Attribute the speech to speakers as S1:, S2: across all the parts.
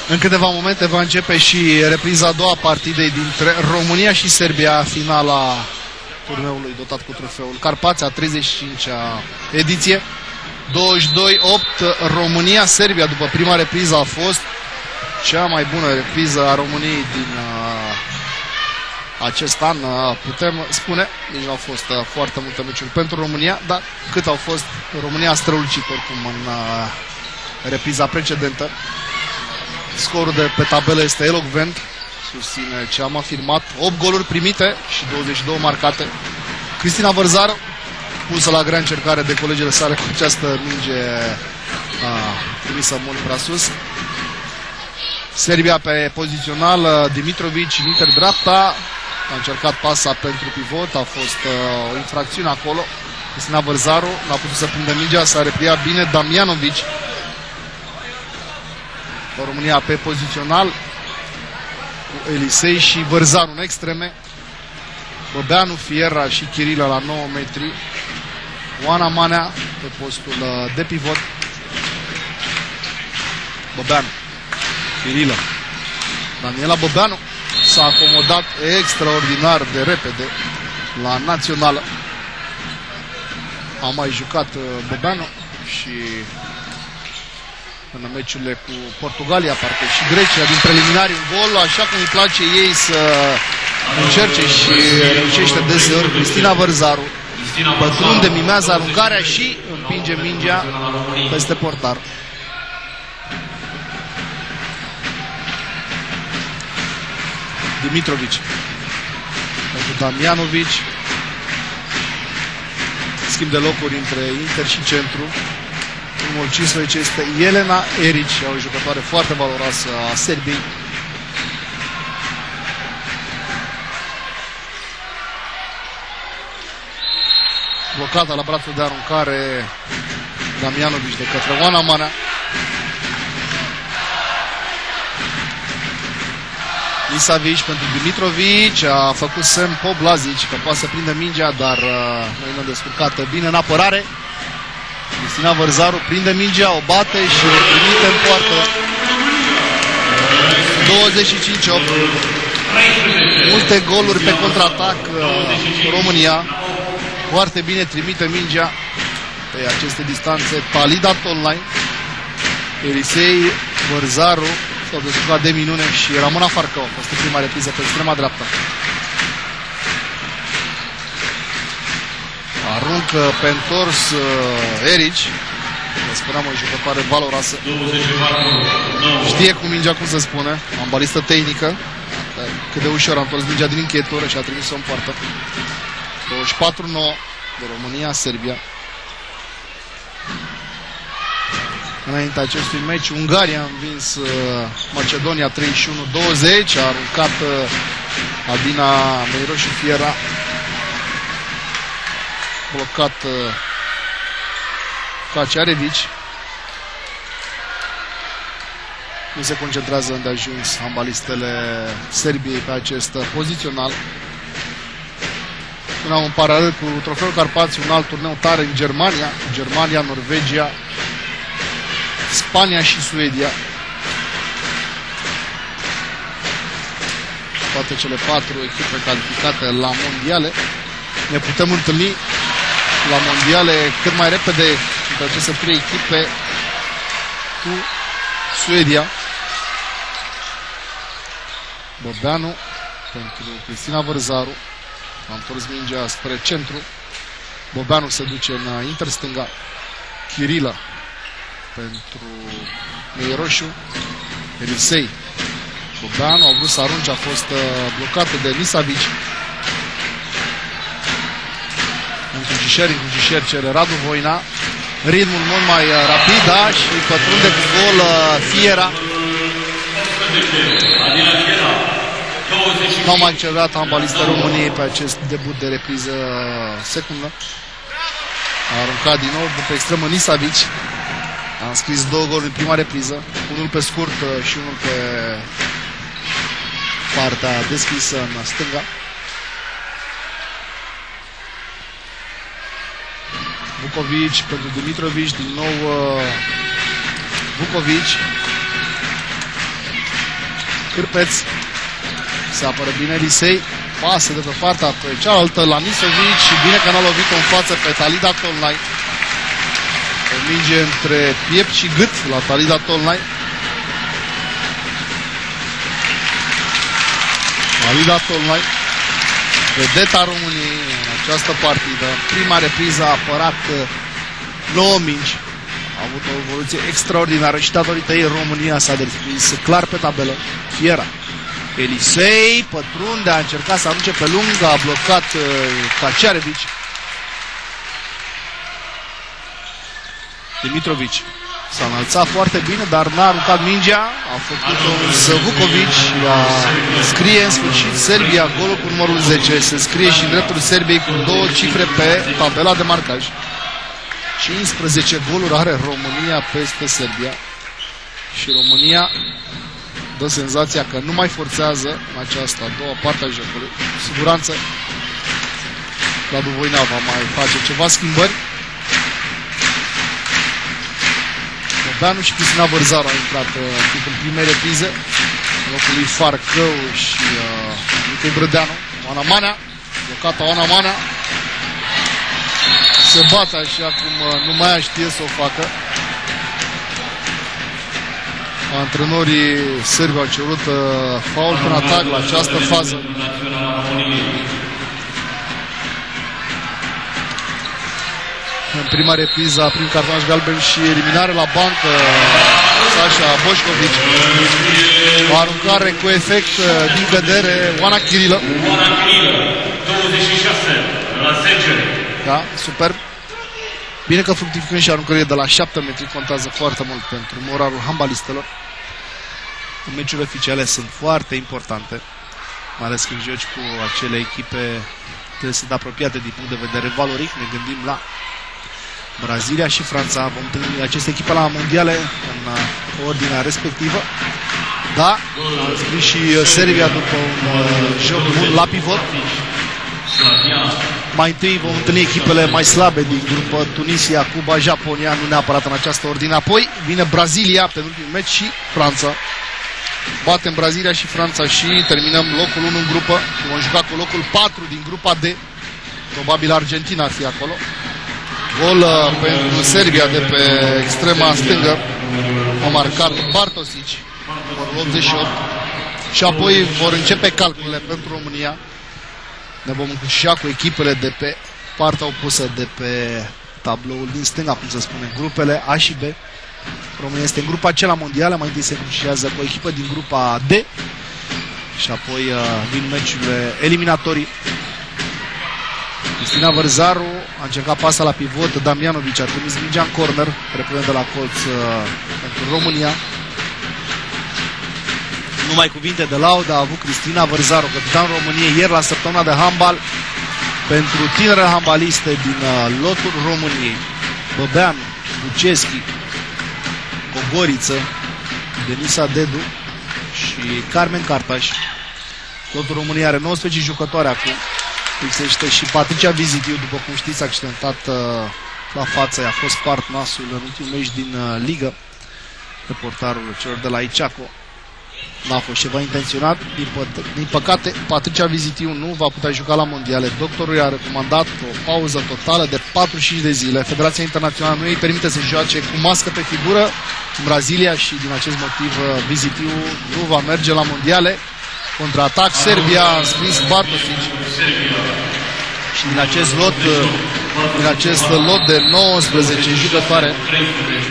S1: În câteva momente va începe și repriza a doua partidei dintre România și Serbia, finala turneului dotat cu trofeul Carpați, a 35-a ediție. 22-8 România-Serbia, după prima repriză a fost cea mai bună repriză a României din acest an, putem spune. Deci au fost foarte multe meciuri pentru România, dar cât au fost, România a strălucit oricum în repriza precedentă. Scorul de pe tabelă este elocvent, susține ce am afirmat. 8 goluri primite și 22 marcate. Cristina Vărzaru, pusă la grea încercare de colegele sale cu această minge trimisă mult prea sus. Serbia pe pozițional, Dimitrovici în inter-dreapta, a încercat pasa pentru pivot, a fost o infracțiune acolo. Cristina Vărzaru n-a putut să prindă mingea, s-a repliat bine Damjanovic. România pe pozițional cu Elisei și Vărzaru în extreme. Băbeanu, Fiera și Chirilă la 9 metri. Oana Manea pe postul de pivot. Băbeanu, Chirilă, Daniela Băbeanu s-a acomodat extraordinar de repede la națională. A mai jucat Băbeanu și în meciurile cu Portugalia, parcă și Grecia, din preliminari un gol, așa cum îi place ei să încerce și reușește deseori. Cristina Vărzaru pătrunde, mimează aruncarea și împinge mingea peste portar. Dimitrovici pentru Damjanovic. Schimb de locuri între Inter și centru. Numărul 15 este Elena Erici, o jucătoare foarte valoroasă a Serbiei. Blocată la brațul de aruncare Damjanovic de către Oana Manea. Isavici pentru Dimitrovici, a făcut semn Poblazici că poate să prindă mingea, dar noi ne-am descurcat bine în apărare. Cristina Vărzaru prinde mingea, o bate și o trimite în poartă. 25-8. Multe goluri pe contraatac România. Foarte bine trimite mingea pe aceste distanțe Talida Tolnai, Elisei, Vărzaru s-au descurcat de minune și Ramona Farcău a fost prima repriză pe extrema dreaptă. Aruncă pe întors Erici, spuneam, o jucătoare valoroasă. Știe cu mingea, cum se spune, ambalistă tehnică. Cât de ușor a întors mingea din încheietură și a trimis-o în poartă. 24-9 de România-Serbia. Înainte acestui meci, Ungaria a învins Macedonia 31-20. A aruncat Adina Meiroșu Fiera. Blocat Kaciarevici. Nu se concentrează îndeajuns ambalistele Serbiei pe acest pozițional. Spuneam, în paralel cu trofeul Carpați, un alt turneu tare în Germania. Germania, Norvegia, Spania și Suedia. Toate cele 4 echipe calificate la mondiale. Ne putem întâlni la mondiale cât mai repede între aceste 3 echipe cu Suedia. Băbeanu pentru Cristina Vărzaru. A întors mingea spre centru. Băbeanu se duce în interstânga. Chirilă pentru Meiroșu. Elisei. Băbeanu a vrut să arunce, a fost blocată de Nisavici. Încrucișări cere Radu Voina. Ritmul mult mai rapid, da, și pătrunde cu gol Fiera. Nu mai accelerat ambalista României pe acest debut de repriză secundă. A aruncat din nou după extremă Nisavici. A înscris 2 goluri în prima repriză. Unul pe scurt și unul pe partea deschisă în stânga. Vukovici pentru Dimitrovici, din nou Vukovici. Cârpeț. Se apără bine Elisei. Pasă de pe partea pe cealaltă la Nisovici și bine că n-a lovit în față pe Talida Tolnai. O minge între piept și gât la Talida Tolnai. Talida Tolnai, vedeta României în această partidă. Prima repriză a apărat 9 mingi. A avut o evoluție extraordinară și datorită ei România s-a deschis clar pe tabelă. Fiera. Elisei pătrunde, a încercat să arunce pe lung, a blocat Kaciarevici. Dimitrovici s-a înălțat foarte bine, dar n-a aruncat mingea. A făcut un Zăvucovici, a scrie în sfârșit Serbia golul cu numărul 10. Se scrie și în dreptul Serbiei cu 2 cifre pe tabela de marcaj. 15 goluri are România peste Serbia. Și România dă senzația că nu mai forțează în această a doua parte a jocului. Cu siguranță Radu Voina va mai face ceva schimbări. Danu și Cristina Vărzaru a intrat în primei reprize în locul lui Farcău și Nicoi Brădeanu. Oana Manea, blocată Oana Manea. Se bate așa cum nu mai știe să o facă. Antrenorii sârbi au cerut faul prin atac la această fază. În prima repriză, prin cartonaș galben și eliminare la bancă, Sasha Boșcovici. O aruncare cu efect din cădere, Oana Chirilă.
S2: 26 la Segere.
S1: Da, superb. Bine că fructificând și aruncările de la 7 metri contează foarte mult pentru moralul handbalistelor. Meciurile oficiale sunt foarte importante, mai ales când joci cu acele echipe trebuie să sunt apropiate din punct de vedere valoric. Ne gândim la Brazilia și Franța. Vom întâlni aceste echipe la mondiale în ordinea respectivă. Da, a scris și Serbia după un joc bun la pivot. Mai întâi vom întâlni echipele mai slabe din grupă, Tunisia, Cuba, Japonia, nu neapărat în această ordine. Apoi vine Brazilia pe ultimul meci și Franța. Batem Brazilia și Franța și terminăm locul 1 în grupă. Vom juca cu locul 4 din grupa D. Probabil Argentina ar fi acolo. Gol pentru Serbia de pe extrema stângă. A marcat Bartosici, numărul 88. Și apoi vor începe calculele pentru România. Ne vom încrucișa cu echipele de pe partea opusă de pe tabloul din stânga, cum se spune, grupele A și B. România este în grupa C la mondială, mai întâi se încrucișează cu o echipă din grupa D și apoi vin meciurile eliminatorii. Cristina Vărzaru a încercat pasa la pivot, Damjanovici a trimis mingea în corner, repunând de la colț pentru România. Numai cuvinte de laudă a avut Cristina Vărzaru, capitanul României, ieri la săptămâna de handbal pentru tinere handbaliste din lotul României. Băbeanu, Buceschi, Gogoriță, Denisa Dedu și Carmen Cartaș. Lotul României are 19 jucători acum. Lipsește și Patricia Vizitiu, după cum știți, accidentat la față. A fost partnasul în ultimul meci din ligă. Reportarul celor de la Iceaco. N-a fost ceva intenționat. Din păcate, Patricia Vizitiu nu va putea juca la mondiale. Doctorul i-a recomandat o pauză totală de 45 de zile. Federația Internațională nu îi permite să joace cu mască pe figură în Brazilia și din acest motiv Vizitiu nu va merge la mondiale. Contraatac, Serbia a scris Bartosici. Și din acest lot de 19 jucătoare,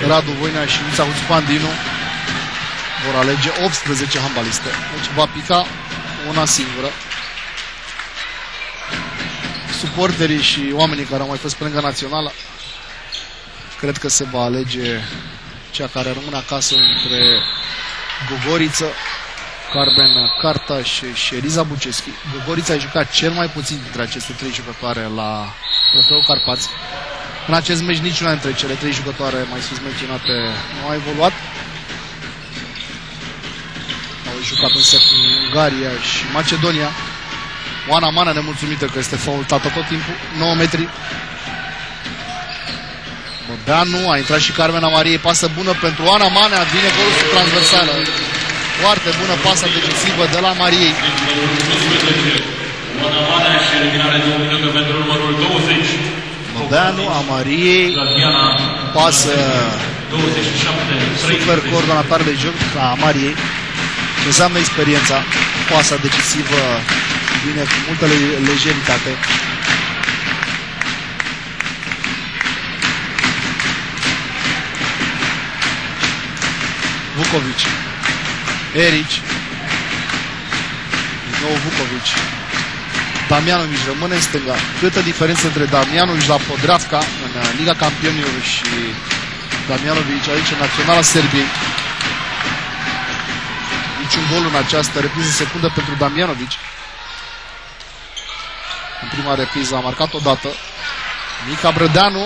S1: Radu Voina și Luța Huțpandinu vor alege 18 handbaliste. Deci va pica una singură. Suporterii și oamenii care au mai fost pe lângă națională, cred că se va alege cea care rămâne acasă între Gogoriță, Carmen Cartaș și Eliza Buceschi. Gogorița a jucat cel mai puțin dintre aceste 3 jucătoare la Trofeul Carpați. În acest meci niciuna dintre cele 3 jucătoare mai sus menționate nu a evoluat. Au jucat însă cu Ungaria și Macedonia. Oana Manea nemulțumită că este faultată tot timpul. 9 metri. Băbeanu, a intrat și Carmena Mariei. Pasă bună pentru Oana Manea. Vine golul sub transversală. Foarte bună pasă decisivă de la Mariei. Modeanu a Mariei. Pasă super coordonator de joc a Mariei. Ce înseamnă experiența. Pasa decisivă vine cu multă lejeritate. Vukovic. Erici. Din nou Vukovic. Damjanovic rămâne în stânga. Câtă diferență între Damjanovic la Podravka în Liga Campionilor și Damjanovic aici în Naționala Serbiei. Niciun gol în această repriză secundă pentru Damjanovic. În prima repriză a marcat odată. Mica Brădeanu.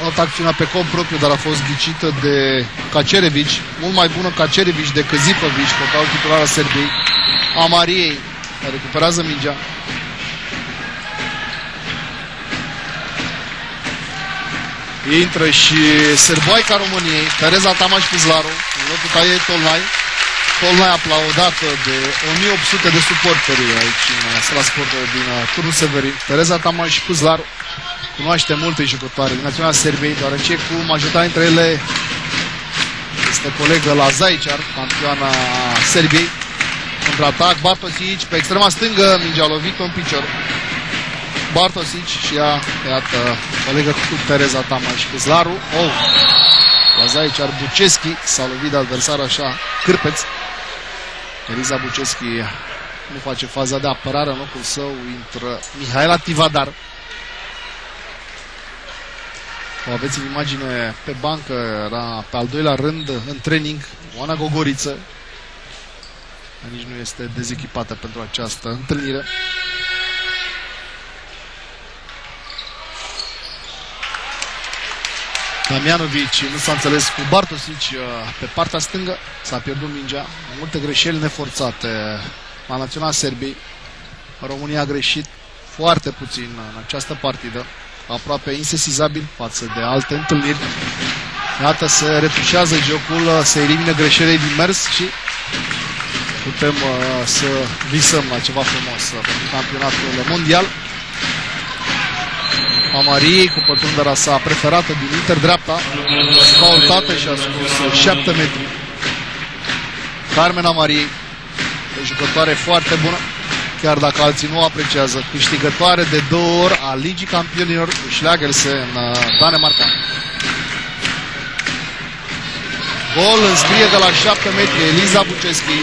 S1: Altă acțiune pe cont propriu, dar a fost ghicită de Kacerevic. Mult mai bună Kacerevic decât Zipovic, portarul titular al Serbiei. A Mariei, care recuperează mingea. Intră și serboaica României, Tereza Tamaș-Pizlaru, în locul Taiei Tolnai. Tolnai aplaudată de 1800 de suporteri aici în sala sport din turnul Severin. Tereza Tamaș-Pizlaru cunoaște multe jucătoare din Naționala Serbiei, deoarece cu majoritatea dintre ele este colegă la Zaječar, campioana Serbiei. Contraatac, Bartosic pe extrema stângă, mingea lovit-o în picior. Bartosic și ea, iată, colegă cu Tereza Tamaș-Pizlaru. La Zaječar, Buceschi s-a lovit de adversar așa, cârpeț. Eliza Buceschi nu face faza de apărare, în locul său intră Mihaela Tivadar. O aveți în imagine pe bancă, era pe al doilea rând în training Oana Gogoriță. Nici nu este dezechipată pentru această întâlnire. Damjanovic nu s-a înțeles cu Bartosic pe partea stângă, s-a pierdut mingea. Multe greșeli neforțate la Naționala Serbiei. România a greșit foarte puțin în această partidă, aproape insesizabil față de alte întâlniri. Iată, se retușează jocul, se elimină greșelile din mers și putem să visăm la ceva frumos pentru campionatul mondial. Amariei cu pătrunderea sa preferată din interdreapta, faultată și a scos 7 metri. Carmen Amariei, o jucătoare foarte bună, chiar dacă alții nu o apreciază, câștigătoare de 2 ori a Ligii Campionilor cu Schlagelse în Danemarca. Gol înscrie de la 7 metri Eliza Buceschi.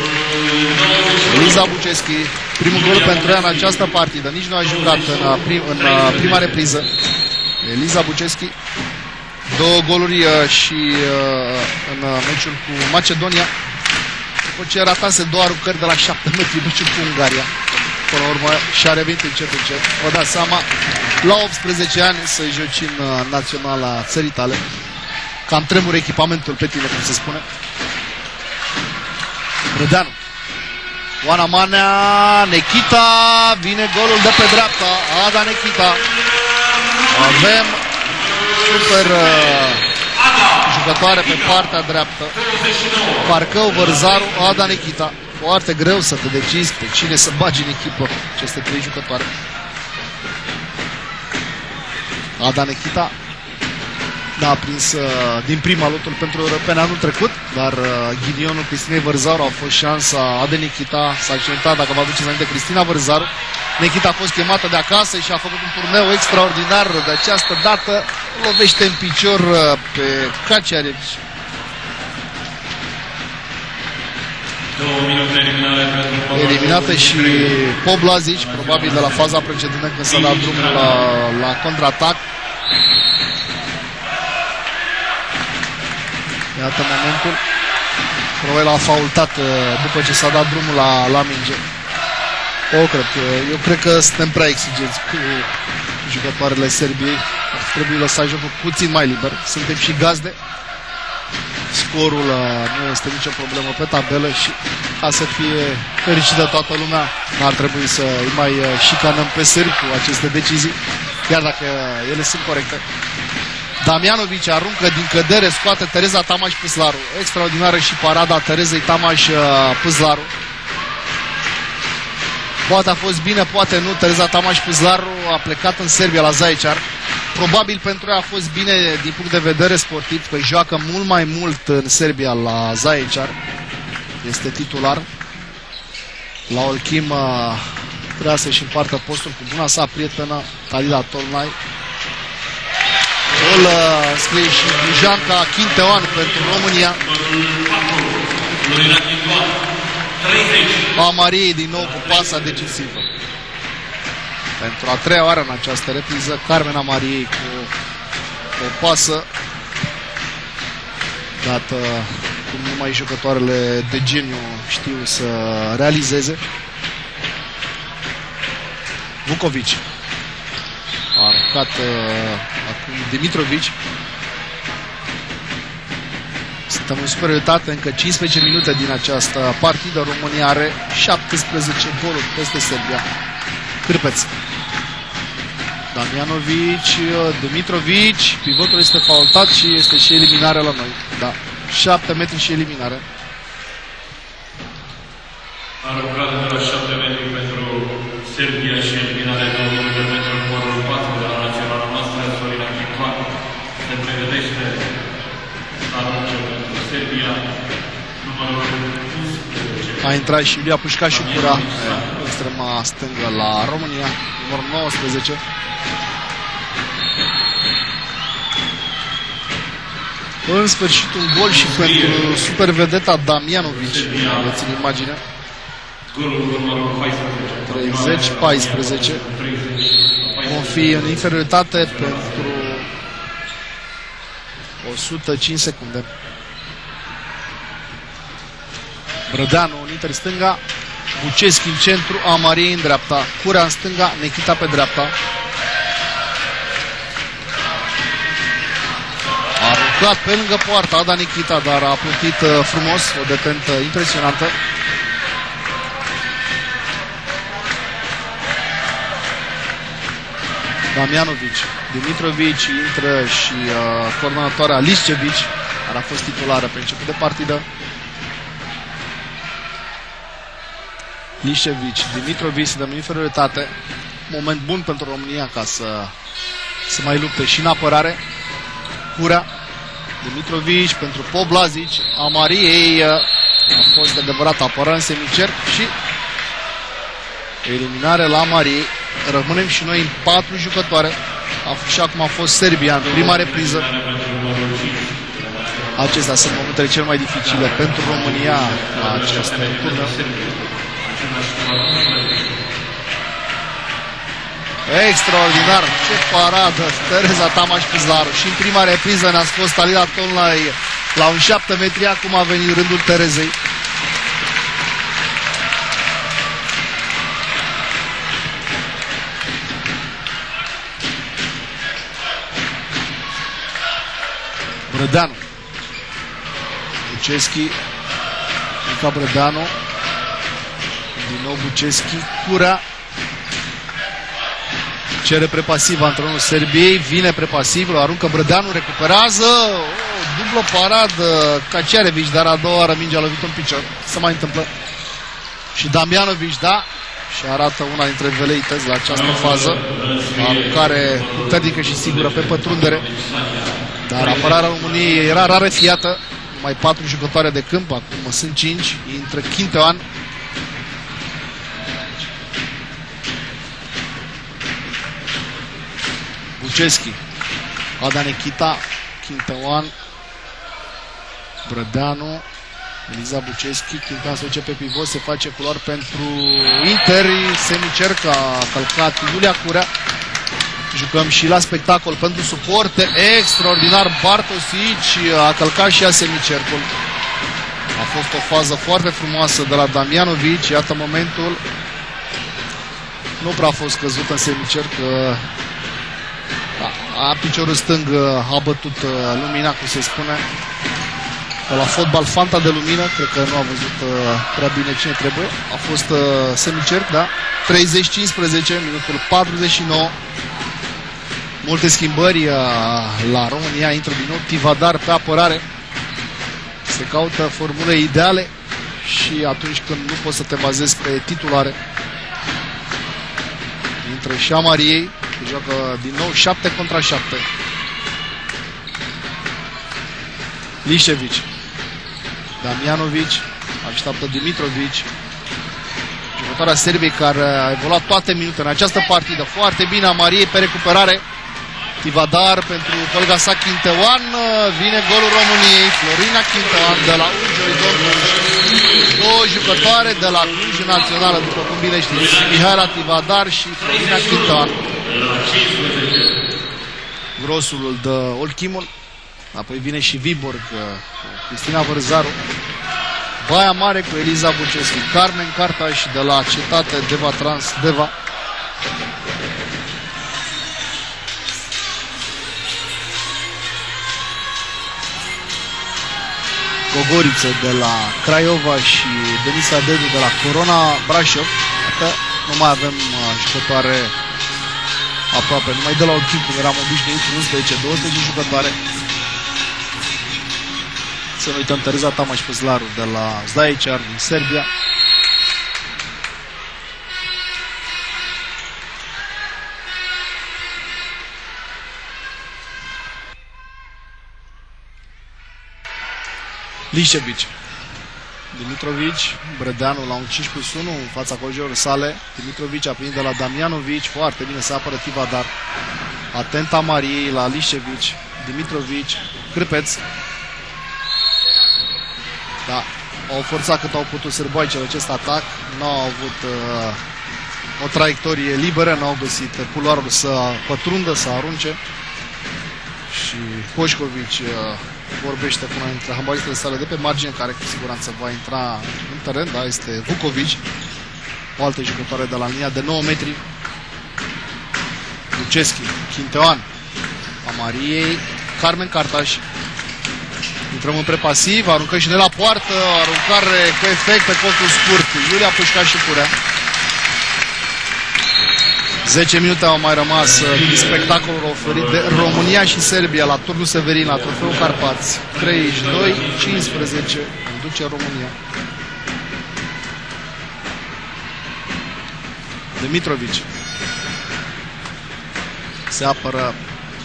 S1: Eliza Buceschi, primul gol pentru ea în această partidă. Nici nu a jucat în prima repriză. Eliza Buceschi, 2 goluri și în meciul cu Macedonia. După ce ratase 2 aruncări de la 7 metri meciul cu Ungaria. Până la urmă și-a revenit încet. Vă dați seama, la 18 ani să joci în naționala țării tale. Cam tremură echipamentul pe tine, cum se spune. Brădeanu. Oana Manea, Nechita, vine golul de pe dreapta, Ada Nechita. Avem super jucătoare pe partea dreaptă. Parcău, Vărzaru, Ada Nechita. Foarte greu să te decizi pe cine să bagi în echipă aceste 3 jucătoare. Ada Nechita a prins din prima lotul pentru europene anul trecut, dar ghinionul Cristinei Vărzaru a fost șansa Adei Nechita. S-a accidentat, dacă vă aduceți înainte, Cristina Vărzaru. Nechita a fost chemată de acasă și a făcut un turneu extraordinar. De această dată lovește în picior pe Kacerevic.
S2: 2 minute
S1: eliminată și Poblazic, probabil de la faza precedentă când s-a dat drumul la contraatac. Iată momentul. Probabil a faultat după ce s-a dat drumul la minge. Eu cred că suntem prea exigenți cu jucătoarele Serbiei. Trebuie lăsat jocul puțin mai liber. Suntem și gazde. Scorul nu este nicio problemă pe tabelă și ca să fie fericită toată lumea, n-ar trebui să îi mai șicanăm pe sârbi cu aceste decizii, chiar dacă ele sunt corecte. Damjanovic aruncă din cădere, scoate Tereza Tamaș Păslaru. Extraordinară și parada Terezei Tamaș Păslaru. Poate a fost bine, poate nu. Tereza Tamaș Păslaru a plecat în Serbia la Zaječar. Probabil pentru ea a fost bine din punct de vedere sportiv, că joacă mult mai mult în Serbia la Zaječar. Este titular. La Olchim trebuia să-și împartă postul cu buna sa prietenă Talida Tolnai. Îl scrie și Dujanca Chinteoan pentru România. Amariei din nou cu pasa decisivă. Pentru a treia oară în această repriză, Carmen Amariei cu o pasă dată cum numai jucătoarele de geniu știu să realizeze. Vukovic a aruncat acum Dimitrovic. Suntem în superioritate, încă 15 minute din această partidă. România are 17 goluri peste Serbia. Cârpeț. Damjanovic, Dimitrovic, pivotul este faultat și este și eliminare la noi. Da, 7 metri și eliminare.
S2: Aruncare de la 7 metri pentru Serbia și eliminare 2 minute pentru numărul 4 de la naționala noastră, Sorina Chicvan. Se pregătește aruncă pentru Serbia, numărul 11.
S1: A intrat și Iulia Pușcașu Cura, extrema stângă la România, numărul 19. În sfârșit un gol și pentru super vedeta Damjanovic. Aveți în imagine. 30-14. Vom fi în inferioritate pentru 105 secunde. Brădeanu în inter stânga, Buceschi în centru, Amariei în dreapta, Curea în stânga, Nechita pe dreapta. A aruncat pe lângă poartă Ada Nechita, dar a plutit frumos, o detentă impresionantă. Damjanovic, Dimitrovic intră și coordonatoarea Liscevic, care a fost titulară pe început de partidă. Liscevic, Dimitrovic, să dăm inferioritate. Moment bun pentru România ca să mai lupte și în apărare. Curea, Dimitrovic pentru Poblazic, Amariei a fost adevărat apără în semicerc și eliminare la Amariei. Rămânem și noi în 4 jucătoare, așa cum a fost Serbia în prima repriză. Acestea sunt momentele cele mai dificile pentru România la această turnă. Extraordinar, ce paradă Tereza Tamaș Păslaru. Și în prima repriză ne-a scos Talida Tolnai la un 7 metri, acum a venit rândul Terezei. Brădeanu, Buceschi, Mica Brădeanu, din nou Buceschi, Curea, cere prepasiv antrenorul Serbiei, vine prepasiv, îl aruncă Brădeanu, recuperează, dublă paradă Kaciarevic, dar a doua oară mingea a lovit în picior, se mai întâmplă. Și Damjanovic, da, și arată una dintre veleități la această fază, aruncare puternică și sigură pe pătrundere. Dar apărarea României era rarefiată, numai 4 jucătoare de câmp, acum sunt 5, intră Chinteoan. Buceschi, Ada Nechita, Chinteoan, Brădeanu, Eliza Buceschi, Chinteoan se duce pe pivot, se face culor pentru Inter, semicerc, a călcat Iulia Curea. Jucăm și la spectacol pentru suporte. Extraordinar, Bartosic a călcat și ea semicercul. A fost o fază foarte frumoasă de la Damjanovic. Iată momentul. Nu prea a fost căzut în semicerc. A piciorul stâng a bătut lumina, cum se spune. La fotbal fanta de lumină. Cred că nu a văzut prea bine cine trebuie. A fost semicerc, da? 30-15, minutul 49. Multe schimbări la România. Intră din nou Tivadar pe apărare. Se caută formule ideale și atunci când nu poți să te bazezi pe titulare. Intră și Amariei. Joacă din nou 7 contra 7. Lișevici. Damjanovic. Așteaptă Dimitrovic. Jucătoarea Serbiei care a evoluat toate minutele în această partidă. Foarte bine Amariei pe recuperare. Tivadar pentru colega sa Chinteoan. Vine golul României. Florina Chinteoan de la Ujoi două jucătoare de la Cluj Națională, după cum bine știți. Mihaela Tivadar și Florina Chinteoan. Grosul îl dă Olchimul. Apoi vine și Viborg cu Cristina Vărzaru. Baia Mare cu Eliza Bucescu. Carmen Cartaș de la Cetate Deva Trans Deva. Gogoriță de la Craiova și Denisa Dedu de la Corona Brașov. Dacă nu mai avem jucătoare aproape, numai de la Olchim, cum eram obișnuit, 11-12 jucătoare. Să nu uităm Tereza Tamaș Păzlaru de la Zdajicar din Serbia. Lișevici. Dimitrovici, Brădeanu la un 5+1 în fața colegilor sale. Dimitrovici a primit de la Damjanovic. Foarte bine se apără Tivadar. Atent Amariei la Lișevici. Dimitrovici, Cârpeț. Da, au forțat cât au putut sârboaicele acest atac. Nu au avut o traiectorie liberă, nu au găsit culoarul să pătrundă, să arunce. Și Poșcovici vorbește cu una dintre handbalistele sale de pe margine, care cu siguranță va intra în teren, da, este Vucovici, o altă jucătoare de la linia de 9 metri. Luceschi, Chinteoan, Amariei, Carmen Cartaș. Intrăm în prepasiv, aruncă și de la poartă, aruncare cu efect pe colțul scurt. Iulia Pușca și Curea. 10 minute au mai rămas din spectacolul oferit de România și Serbia la turnul Severin, la trofeul Carpați. 32-15 înduce România. Dimitrovici se apără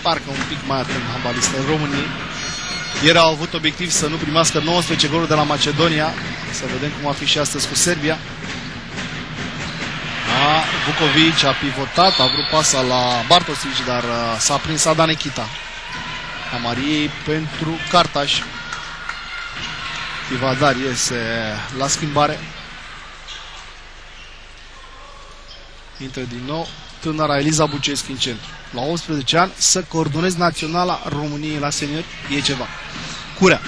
S1: parcă un pic mai atent handbalista României. Ieri au avut obiectiv să nu primească 19 goluri de la Macedonia. Să vedem cum va fi și astăzi cu Serbia. Vucovici a pivotat, a vrut pasa la Bartosic, dar s-a prins Ada Nechita. Amariei pentru Cartaș. Tivadar iese la schimbare. Intră din nou tânăra Eliza Bucescu în centru. La 18 ani să coordonezi naționala României la seniori e ceva. Curea.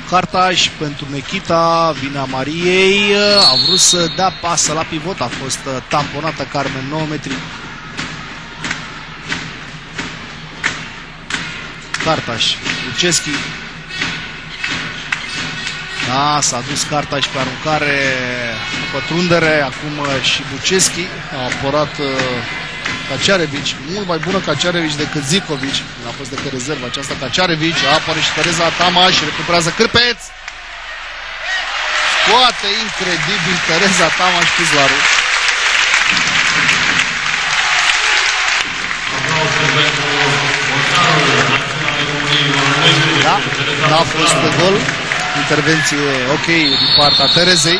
S1: Cartaș pentru Nechita, vine Amariei, a vrut să dea pasă la pivot, a fost tamponată Carmen 9 metri. Cartaș, Luceschi. Da, s-a dus Cartaș pe aruncare, pătrundere, acum și Buceschi a apărat Kaciarevici, mult mai bună Kaciarevici decât Zicovici. A fost decât rezervă aceasta Kaciarevici. Apare și Tereza Tamaș, recuperează Cârpeț. Scoate incredibil Tereza Tamaș Pizlaru. Da, n-a fost gol. Intervenție ok din partea Terezei.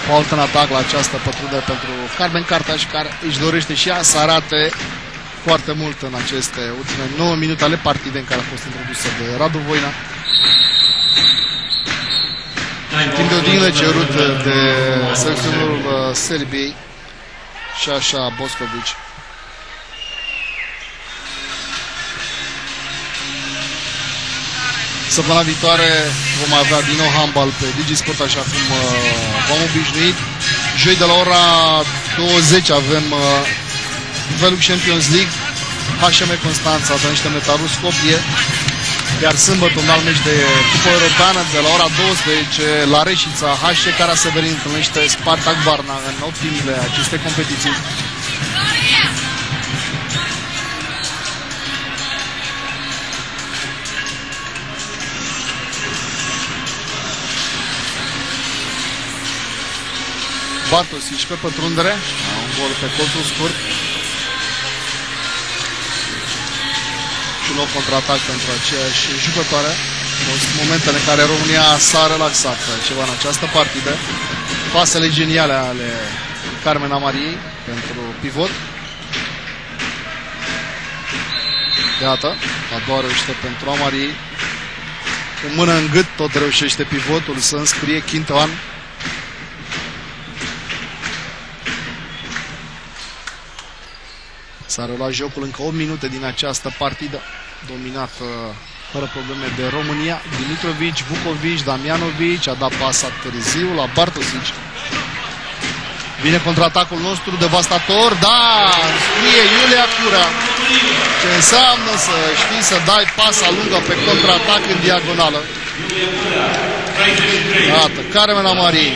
S1: Fault în atac la această pătrundere pentru Carmen Cartaș, care își dorește și ea să arate foarte mult în aceste ultime 9 minute ale partidei în care a fost introdusă de Radu Voina. Timp de odihnă cerut de selecționerul Serbiei și așa Boscovici. Săptămâna viitoare vom avea din nou handbal pe DigiSport, așa cum v-am obișnuit. Joi de la ora 20 avem Velux Champions League. HM Constanța întâlnește Metalul Skopje. Iar sâmbătă un alt meci de Cupă Europeană de la ora 12 la Reșița. HC Cara Severin întâlnește Spartak Varna în optimile acestei competiții. Bartosic pe pătrundere. Un gol pe colțul scurt. Și un nou contraatac pentru aceeași jucătoare. Momentele în care România s-a relaxat ceva în această partidă. Pasele geniale ale Carmen Amariei pentru pivot. Iată, a doua reușită pentru Amariei. Cu mână în gât tot reușește pivotul să înscrie Quintoan. S-a reluat jocul încă 8 minute din această partidă, dominată fără probleme de România. Dimitrovic, Vukovic, Damjanovic, a dat pasa târziu la Bartosic. Vine contraatacul nostru devastator, da, scrie Iulia Cura. Ce înseamnă să știi să dai pasa lungă pe contraatac în diagonală. Iată, Carmen Amariei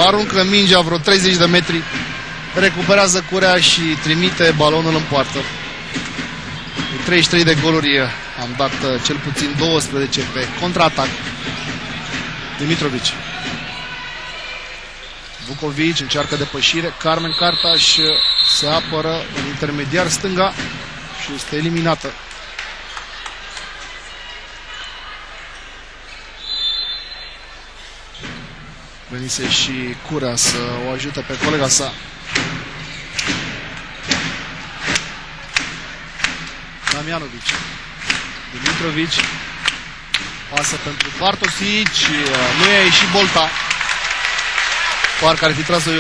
S1: aruncă mingea vreo 30 de metri, recuperează Curea și trimite balonul în poartă. Cu 33 de goluri am dat cel puțin 12 pe contraatac. Dimitrovic. Vukovic încearcă depășire. Carmen Cartaș se apără în intermediar stânga și este eliminată. Venise și Curea să o ajute pe colega sa. Damjanovic. Dimitrovic. Pasă pentru Bartosic. Nu i-a ieșit bolta. Parcă ar fi tras-o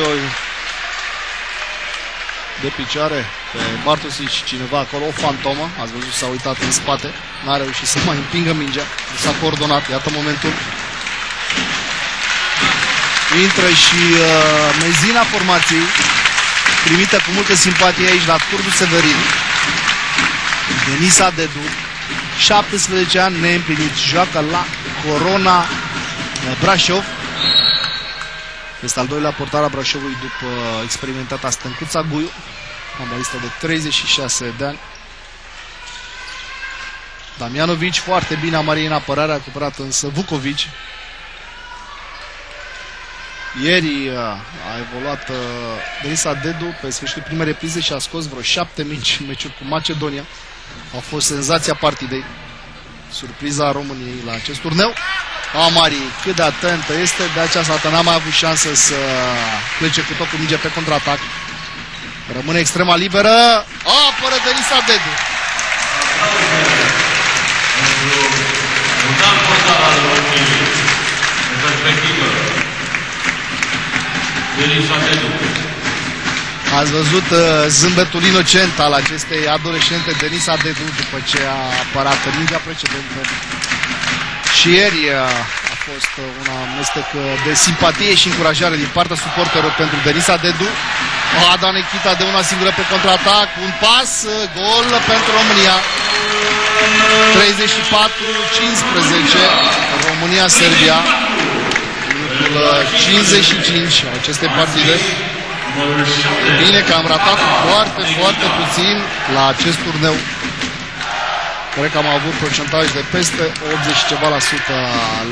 S1: de picioare pe Bartosic, cineva acolo, o fantomă. Ați văzut, s-a uitat în spate. N-a reușit să mai împingă mingea. S-a coordonat. Iată momentul. Intră și mezina formației, primită cu multă simpatie aici la Turnul Severin. Denisa Dedu, 17 ani neîmplinit, joacă la Corona Brașov. Este al doilea portar al Brașovului după experimentata Stâncuța Guiu, ambalistă de 36 de ani. Damjanovic, foarte bine Amariei în apărare, a recuperat însă Vukovic. Ieri a evoluat Denisa Dedu pe sfârșitul primei reprize și a scos vreo 7 mici în meciuri cu Macedonia. A fost senzația partidei. Surpriza României la acest turneu. Amariei, cât de atentă este, de această dată n-a mai avut șansă să plece cu tot cu minge pe contraatac. Rămâne extrema liberă. Apără Denisa Dedu. Ați văzut zâmbetul inocent al acestei adolescente Denisa Dedu după ce a apărat în mingea precedentă. Și ieri a fost un amestec de simpatie și încurajare din partea suporterilor pentru Denisa Dedu. Ada Nechita de una singură pe contraatac, un pas, gol pentru România. 34-15, România-Serbia. 55 aceste partide. E bine că am ratat foarte puțin la acest turneu. Cred că am avut procentaj de peste 80 și ceva la sută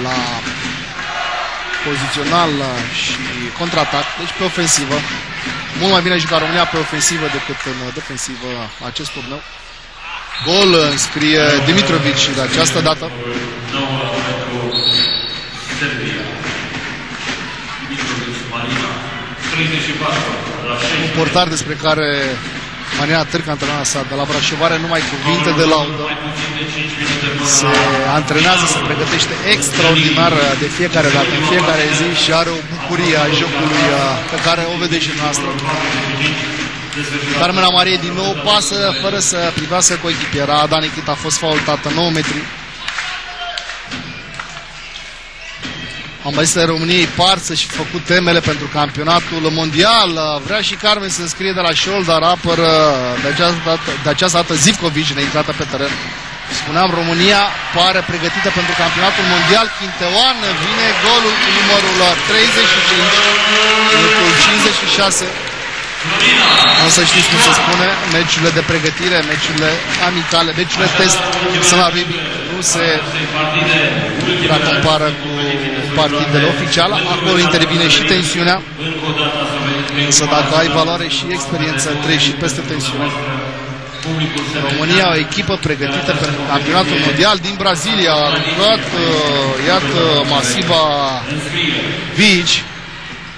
S1: la pozițional și contraatac, deci pe ofensivă. Mult mai bine juca România pe ofensivă decât în defensivă acest turneu. Gol înscrie Dimitrovic de această dată. Un portar despre care Marina Târcă, antrenarea sa de la Brașov, are numai cuvinte de laudă. Se antrenează, se pregătește extraordinar de fiecare dată, în fiecare zi, și are o bucurie a jocului pe care o vedeți și noastră. Carmen Amariei din nou pasă fără să privească coechipiera. Ada Nechita a fost faultată 9 metri. Ambalistele României par să-și făcut temele pentru campionatul mondial. Vrea și Carmen să înscrie de la șol, dar apără de această dată Zivkovic, neintrată pe teren. Spuneam, România pare pregătită pentru campionatul mondial. Quinteoan, vine golul cu numărul 35, minutul 56. O să știți cum se spune, meciurile de pregătire, meciurile amicale, meciurile test sunt la Ribi, nu se compară cu partidele oficiale. Acolo intervine și tensiunea. Însă dacă ai valoare și experiență, treci și peste tensiune. România, o echipă pregătită pentru campionatul mondial din Brazilia, a aruncat, iată, Masiva Vici.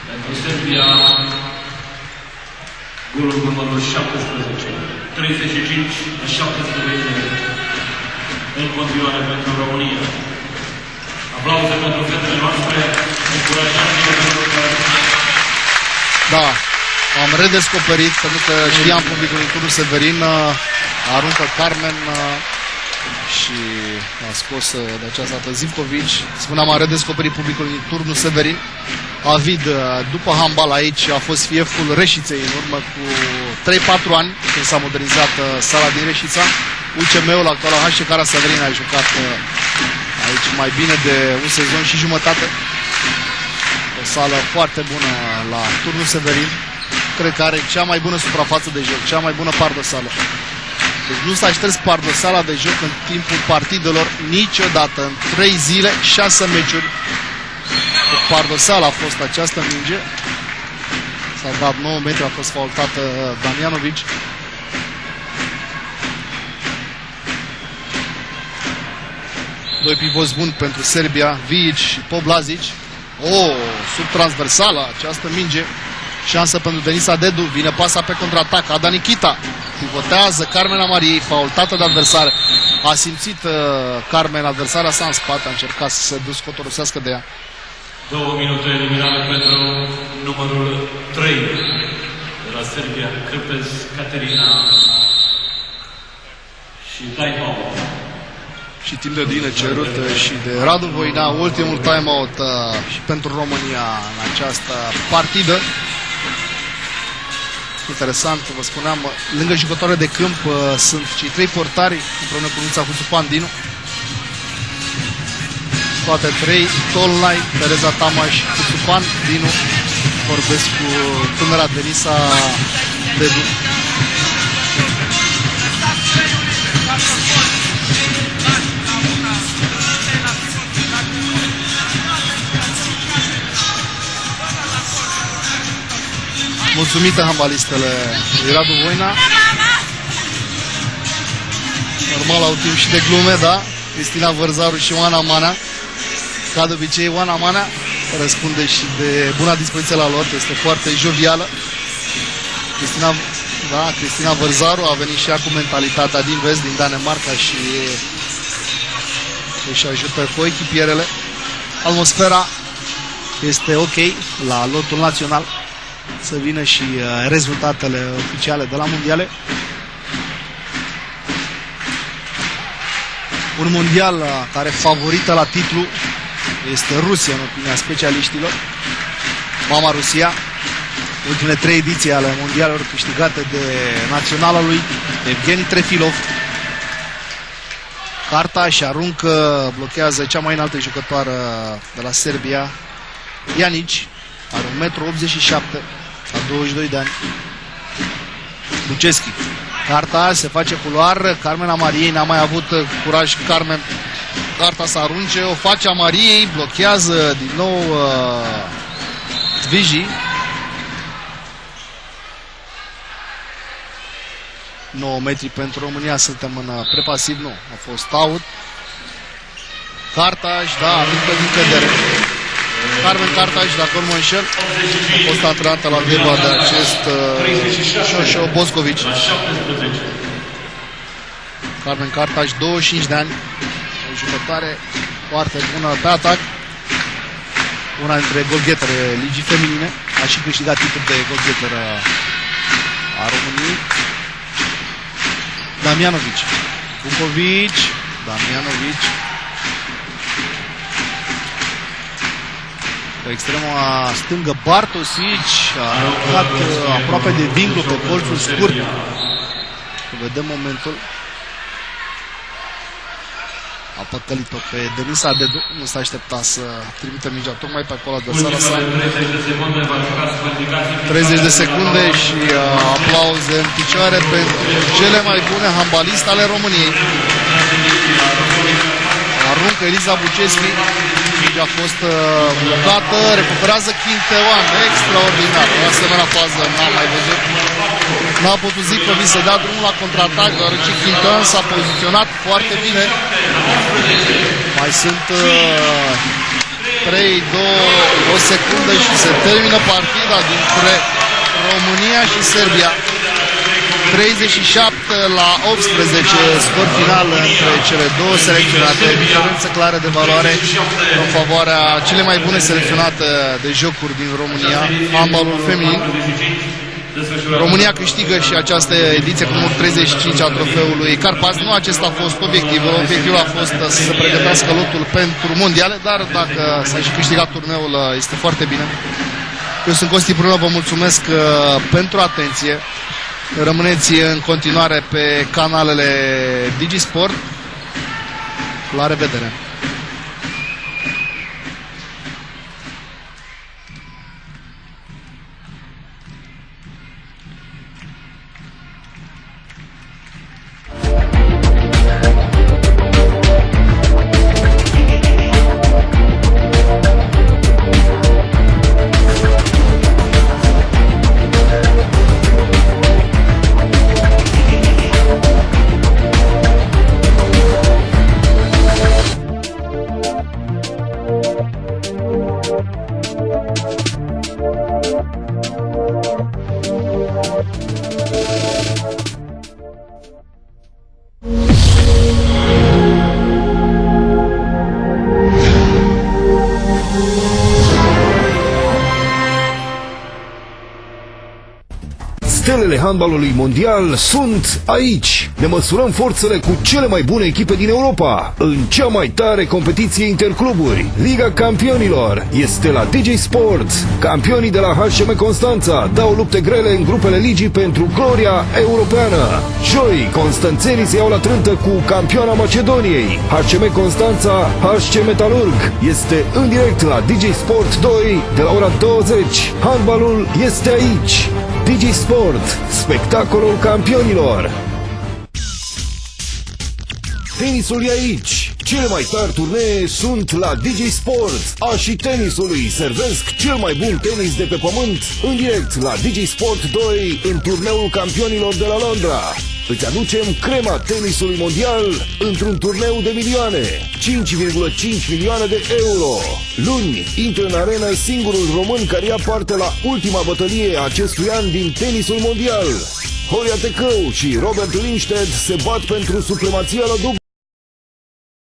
S2: Pentru Serbia, golul numărul 17, 35-17 în continuare pentru România. Aplauze pentru fetele noastre, încurajante pentru că...
S1: Da, am redescoperit, pentru că știam publicul din turnul Severin, aruncă Carmen și a scos de această dată Zivkovici. Spuneam, am redescoperit publicul din turnul Severin. Avid, după handbal aici, a fost fieful Reșiței în urmă cu 3-4 ani, când s-a modernizat sala din Reșița. UCM-ul, actuala HC Cara Severin, a jucat aici mai bine de un sezon și jumătate. O sală foarte bună la turnul Severin. Cred că are cea mai bună suprafață de joc, cea mai bună pardosală. Deci nu s-a șters pardosala de joc în timpul partidelor niciodată. În 3 zile, 6 meciuri. Pardosala a fost această minge. S-a dat 9 metri, a fost faultată Damjanovic. Doi pivoți buni pentru Serbia, Vici și Poblazic. Sub transversală această minge. Șansă pentru Denisa Dedu, vine pasa pe contraatac, Ada Nikita pivotează, Carmen Amariei, faultată de adversar. A simțit Carmen, adversara sa în spate, a încercat să se descotorosească de ea.
S2: 2 minute eliminare pentru numărul 3 de la Serbia, Cârpez Caterina și time-out.
S1: Și timp de odină cerut și de Radu Voina, ultimul time-out și pentru România în această partidă. Interesant, vă spuneam, lângă jucătoare de câmp sunt cei 3 portari, împreună cu Luța Huțupan Dinu. Toate 3, Tolnai, Tereza Tamaș, Huțupan Dinu, vorbesc cu tânăra Denisa Dedu. Mulțumită handbalistele lui Radu Voina. Normal au timp și de glume, da? Cristina Vărzaru și Oana Mana. Ca de obicei, Oana Mana răspunde și de buna dispoziție la lor, este foarte jovială. Cristina Vărzaru a venit și ea cu mentalitatea din vest, din Danemarca și își ajută cu echipierele. Atmosfera este ok la lotul național. Să vină și rezultatele oficiale de la mondiale. Un mondial care favorită la titlu este Rusia, în opinia specialiștilor. Mama Rusia. Ultimele 3 ediții ale mondialelor câștigate de naționala lui Evgeni Trefilov. Carta și aruncă, blochează cea mai înaltă jucătoare de la Serbia, Ianici. Are 1,87 m, la 22 de ani. Buceschi. Carta se face culoar. Carmen Amariei n-a mai avut curaj. Carmen. Carta să arunce. O face Amariei. Blochează din nou Zviji. 9 metri pentru România. Suntem în prepasiv. Nu. A fost out. Cartaș, da, aruncă din cădere. Carmen Cartaș, dacă nu mă înșel, a fost antrenată la Deva de acest Șoșo Boscovici. Carmen Cartaș, 25 de ani, o jucătoare foarte bună pe atac, una dintre golghetere ligii feminine, a și câștigat titlul de golgheteră a României. Damjanovic, Vukovic, Damjanovic. Pe extrema stângă Bartosic a aruncat aproape de vincul pe colțul scurt. Vedem momentul. A păcălit-o pe Denisa Dedu. Nu s-a așteptat să trimită mingea tocmai pe acolo adversara sa. 30 de secunde și aplauze în picioare pentru cele mai bune handbaliste ale României. Aruncă că Eliza Buceschi a fost blocată, recuperează Chinteoan, extraordinar, o asemenea fază n-am mai văzut. N-a putut Zicovic să dea drumul la contraatac, deoarece Chinteoan s-a poziționat foarte bine. Mai sunt 3, 2, o secundă și se termină partida dintre România și Serbia. 37 la 18 scor final între cele două selecționate, diferență clară de valoare în favoarea cele mai bune selecționate de jocuri din România, handbalul feminin. România câștigă și această ediție cu numărul 35 a trofeului Carpați. Nu acesta a fost obiectivul. Obiectivul a fost să se pregătească lotul pentru mondiale, dar dacă s-a și câștigat turneul, este foarte bine. Eu sunt Costi Prună, vă mulțumesc pentru atenție. Rămâneți în continuare pe canalele DigiSport. La revedere!
S3: Stelele handbalului mondial sunt aici. Ne măsurăm forțele cu cele mai bune echipe din Europa în cea mai tare competiție intercluburi. Liga Campionilor este la DigiSport. Campionii de la HCM Constanța dau lupte grele în grupele ligii pentru gloria europeană. Joi, constanțenii se iau la trântă cu campioana Macedoniei. HCM Constanța, HC Metalurg este în direct la DigiSport 2 de la ora 20. Handbalul este aici. DigiSport, spectacolul campionilor. Tenisul e aici. Cele mai tari turnee sunt la DigiSport. Așii tenisului servesc cel mai bun tenis de pe pământ în direct la DigiSport 2 în turneul campionilor de la Londra. Îți aducem crema tenisului mondial într-un turneu de milioane, 5,5 milioane de euro. Luni intră în arenă singurul român care ia parte la ultima bătălie a acestui an din tenisul mondial. Horia Tecău și Robert Lindstedt se bat pentru supremația la dublu.